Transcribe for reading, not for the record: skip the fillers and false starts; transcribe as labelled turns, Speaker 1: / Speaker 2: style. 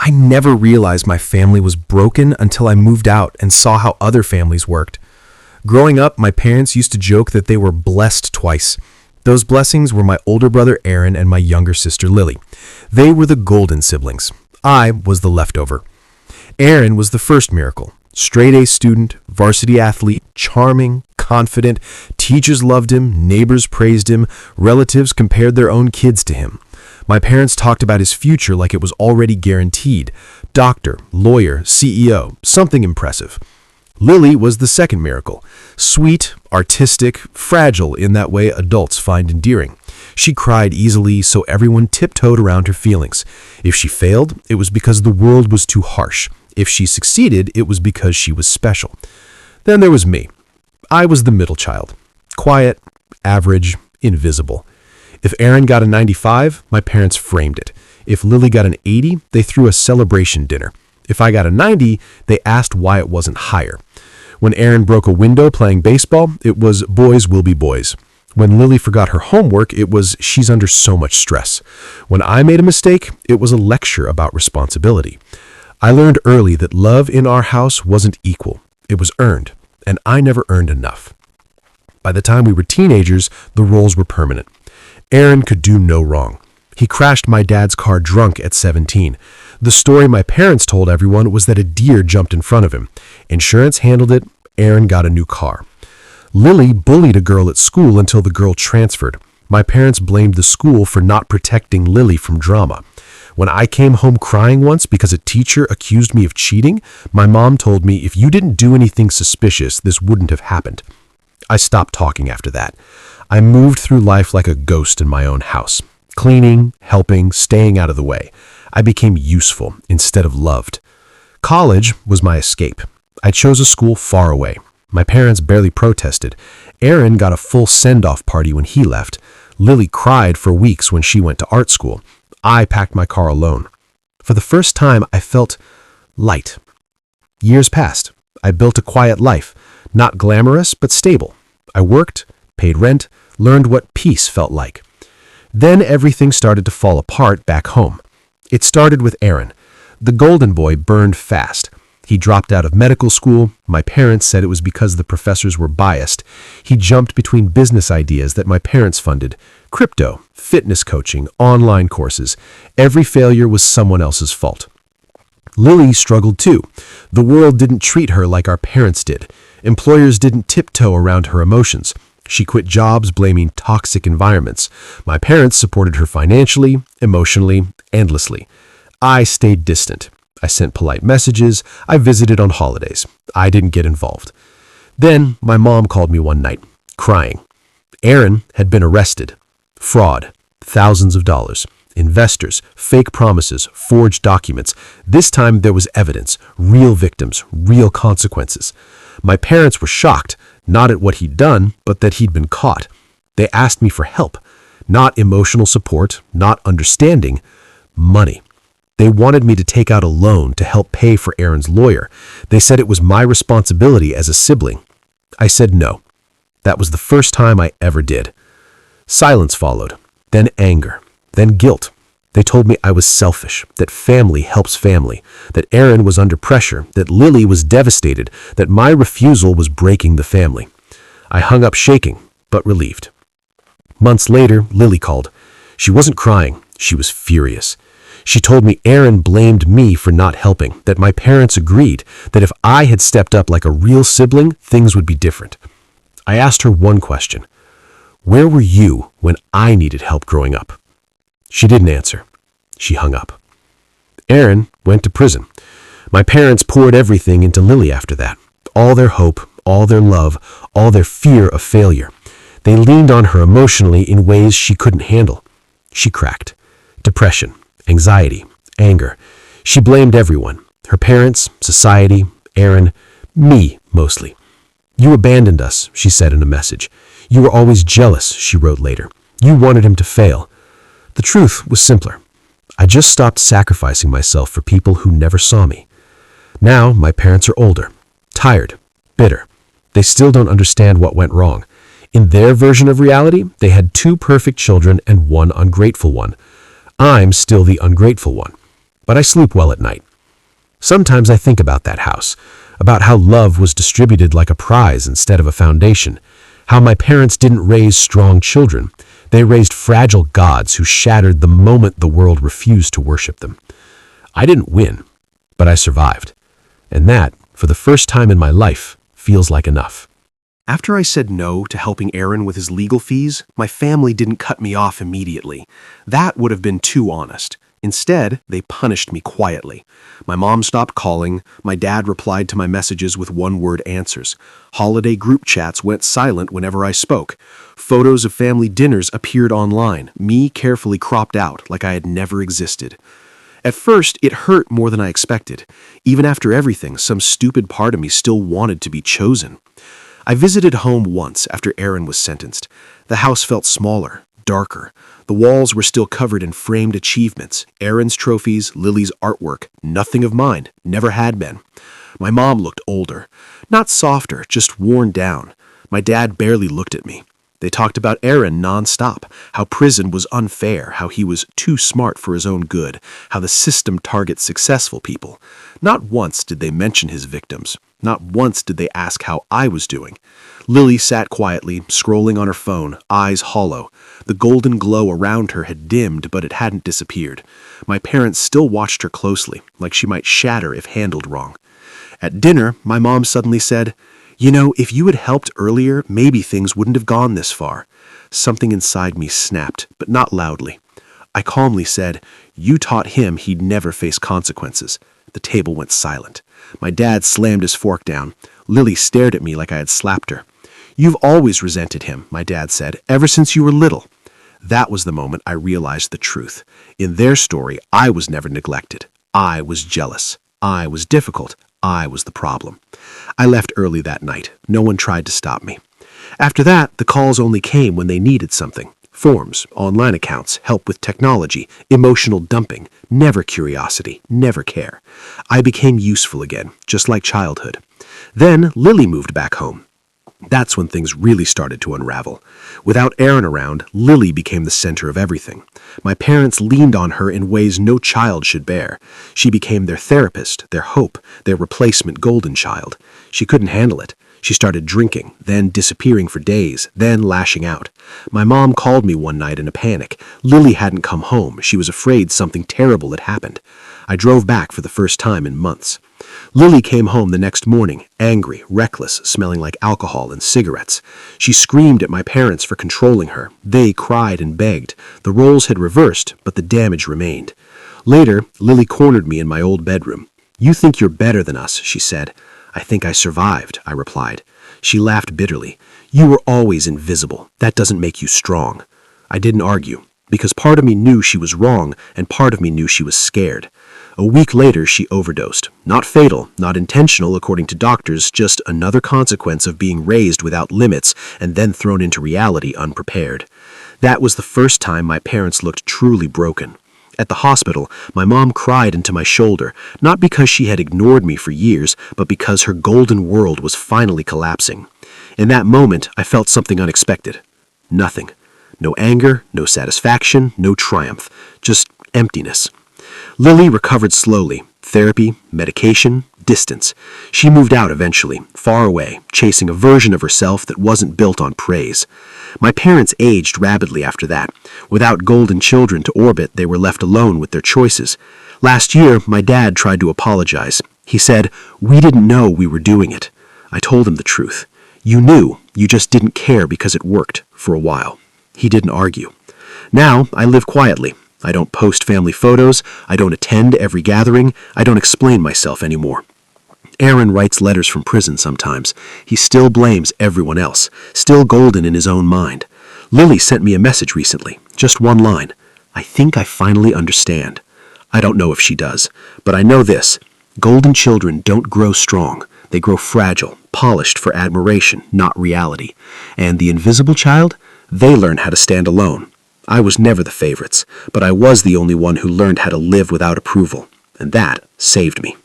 Speaker 1: I never realized my family was broken until I moved out and saw how other families worked. Growing up, my parents used to joke that they were blessed twice. Those blessings were my older brother Aaron and my younger sister Lily. They were the golden siblings. I was the leftover. Aaron was the first miracle. Straight A student, varsity athlete, charming, confident, teachers loved him, neighbors praised him, relatives compared their own kids to him. My parents talked about his future like it was already guaranteed. Doctor, lawyer, CEO, something impressive. Lily was the second miracle. Sweet, artistic, fragile in that way adults find endearing. She cried easily, so everyone tiptoed around her feelings. If she failed, it was because the world was too harsh. If she succeeded, it was because she was special. Then there was me. I was the middle child. Quiet, average, invisible. If Aaron got a 95, my parents framed it. If Lily got an 80, they threw a celebration dinner. If I got a 90, they asked why it wasn't higher. When Aaron broke a window playing baseball, it was boys will be boys. When Lily forgot her homework, it was she's under so much stress. When I made a mistake, it was a lecture about responsibility. I learned early that love in our house wasn't equal. It was earned, and I never earned enough. By the time we were teenagers, the roles were permanent. Aaron could do no wrong. He crashed my dad's car drunk at 17. The story my parents told everyone was that a deer jumped in front of him. Insurance handled it. Aaron got a new car. Lily bullied a girl at school until the girl transferred. My parents blamed the school for not protecting Lily from drama. When I came home crying once because a teacher accused me of cheating, my mom told me if you didn't do anything suspicious, this wouldn't have happened. I stopped talking after that. I moved through life like a ghost in my own house. Cleaning, helping, staying out of the way. I became useful instead of loved. College was my escape. I chose a school far away. My parents barely protested. Aaron got a full send-off party when he left. Lily cried for weeks when she went to art school. I packed my car alone. For the first time, I felt light. Years passed. I built a quiet life. Not glamorous, but stable. I worked, paid rent, learned what peace felt like. Then everything started to fall apart back home. It started with Aaron. The golden boy burned fast. He dropped out of medical school. My parents said it was because the professors were biased. He jumped between business ideas that my parents funded. Crypto, fitness coaching, online courses. Every failure was someone else's fault. Lily struggled too. The world didn't treat her like our parents did. Employers didn't tiptoe around her emotions. She quit jobs blaming toxic environments. My parents supported her financially, emotionally, endlessly. I stayed distant. I sent polite messages. I visited on holidays. I didn't get involved. Then my mom called me one night, crying. Aaron had been arrested. Fraud, thousands of dollars. Investors, fake promises, forged documents. This time there was evidence, real victims, real consequences. My parents were shocked, not at what he'd done, but that he'd been caught. They asked me for help, not emotional support, not understanding, money. They wanted me to take out a loan to help pay for Aaron's lawyer. They said it was my responsibility as a sibling. I said no. That was the first time I ever did. Silence followed, then anger, then guilt. They told me I was selfish, that family helps family, that Aaron was under pressure, that Lily was devastated, that my refusal was breaking the family. I hung up shaking, but relieved. Months later, Lily called. She wasn't crying, she was furious. She told me Aaron blamed me for not helping, that my parents agreed, that if I had stepped up like a real sibling, things would be different. I asked her one question. Where were you when I needed help growing up? She didn't answer. She hung up. Aaron went to prison. My parents poured everything into Lily after that. All their hope, all their love, all their fear of failure. They leaned on her emotionally in ways she couldn't handle. She cracked. Depression, anxiety, anger. She blamed everyone. Her parents, society, Aaron, me mostly. You abandoned us, she said in a message. You were always jealous, she wrote later. You wanted him to fail. The truth was simpler. I just stopped sacrificing myself for people who never saw me. Now my parents are older, tired, bitter. They still don't understand what went wrong. In their version of reality, they had 2 perfect children and 1 ungrateful one. I'm still the ungrateful one.
Speaker 2: but I sleep well at night. Sometimes I think about that house, about how love was distributed like a prize instead of a foundation, how my parents didn't raise strong children. They raised fragile gods who shattered the moment the world refused to worship them. I didn't win, but I survived. And that, for the first time in my life, feels like enough.
Speaker 1: After I said no to helping Aaron with his legal fees, my family didn't cut me off immediately. That would have been too honest. Instead, they punished me quietly. My mom stopped calling, my dad replied to my messages with one-word answers. Holiday group chats went silent whenever I spoke. Photos of family dinners appeared online, me carefully cropped out like I had never existed. At first, it hurt more than I expected. Even after everything, some stupid part of me still wanted to be chosen. I visited home once after Aaron was sentenced. The house felt smaller, darker. The walls were still covered in framed achievements, Aaron's trophies, Lily's artwork, nothing of mine, never had been. My mom looked older, not softer, just worn down. My dad barely looked at me. They talked about Aaron nonstop, how prison was unfair, how he was too smart for his own good, how the system targets successful people. Not once did they mention his victims. Not once did they ask how I was doing. Lily sat quietly, scrolling on her phone, eyes hollow. The golden glow around her had dimmed, but it hadn't disappeared. My parents still watched her closely, like she might shatter if handled wrong. At dinner, my mom suddenly said, "You know, if you had helped earlier, maybe things wouldn't have gone this far." Something inside me snapped, but not loudly. I calmly said, "You taught him he'd never face consequences." The table went silent. My dad slammed his fork down. Lily stared at me like I had slapped her. "You've always resented him," my dad said, "ever since you were little." That was the moment I realized the truth. In their story, I was never neglected. I was jealous. I was difficult. I was the problem. I left early that night. No one tried to stop me. After that, the calls only came when they needed something. Forms, online accounts, help with technology, emotional dumping, never curiosity, never care. I became useful again, just like childhood. Then Lily moved back home. That's when things really started to unravel. Without Aaron around, Lily became the center of everything. My parents leaned on her in ways no child should bear. She became their therapist, their hope, their replacement golden child. She couldn't handle it. She started drinking, then disappearing for days, then lashing out. My mom called me one night in a panic. Lily hadn't come home. She was afraid something terrible had happened. I drove back for the first time in months. Lily came home the next morning, angry, reckless, smelling like alcohol and cigarettes. She screamed at my parents for controlling her. They cried and begged. The roles had reversed, but the damage remained. Later, Lily cornered me in my old bedroom. "You think you're better than us," she said. "I think I survived," I replied. She laughed bitterly. "You were always invisible. That doesn't make you strong." I didn't argue, because part of me knew she was wrong, and part of me knew she was scared. A week later, she overdosed. Not fatal, not intentional according to doctors, just another consequence of being raised without limits and then thrown into reality unprepared. That was the first time my parents looked truly broken. At the hospital, my mom cried into my shoulder, not because she had ignored me for years, but because her golden world was finally collapsing. In that moment, I felt something unexpected. Nothing. No anger, no satisfaction, no triumph. Just emptiness. Lily recovered slowly. Therapy, medication, distance. She moved out eventually, far away, chasing a version of herself that wasn't built on praise. My parents aged rapidly after that. Without golden children to orbit, they were left alone with their choices. Last year, my dad tried to apologize. He said, "We didn't know we were doing it." I told him the truth. "You knew, you just didn't care because it worked, for a while." He didn't argue. Now, I live quietly. I don't post family photos. I don't attend every gathering. I don't explain myself anymore. Aaron writes letters from prison sometimes. He still blames everyone else, still golden in his own mind. Lily sent me a message recently, just one line. "I think I finally understand." I don't know if she does, but I know this. Golden children don't grow strong. They grow fragile, polished for admiration, not reality. And the invisible child? They learn how to stand alone. I was never the favorites, but I was the only one who learned how to live without approval, and that saved me.